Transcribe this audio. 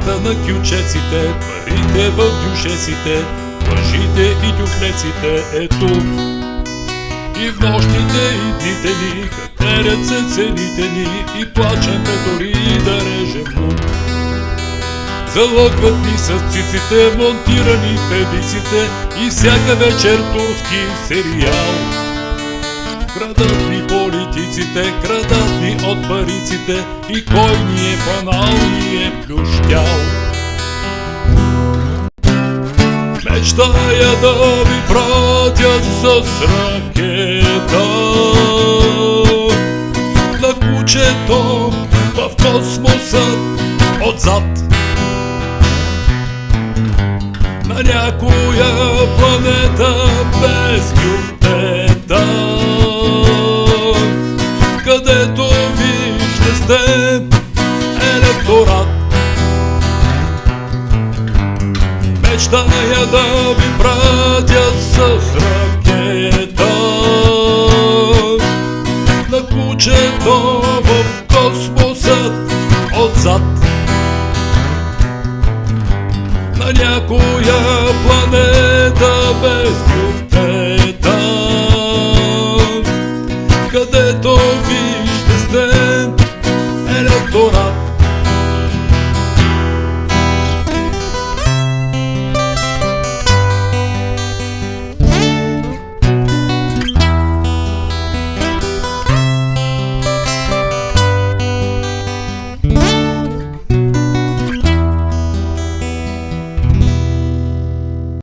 Цветята на кючеците, парите в дюшеците, лъжите и дюхлеците е тук. И в нощите и дните ни катерят се цените ни и плачеме дори да режем лук. Залъгват ни с циците монтирани певиците и всяка вечер турски сериал. Крадат ни политиците, крадат ни от париците и кой ни е банал, ни е плющял. Мечтая да ви пратя с ракета на кучето в космоса отзад, на някоя планета без гюртета, където ви ще сте електорат. Мечтая да ви пратя с ракета на кучето в космоса отзад, на някоя планета без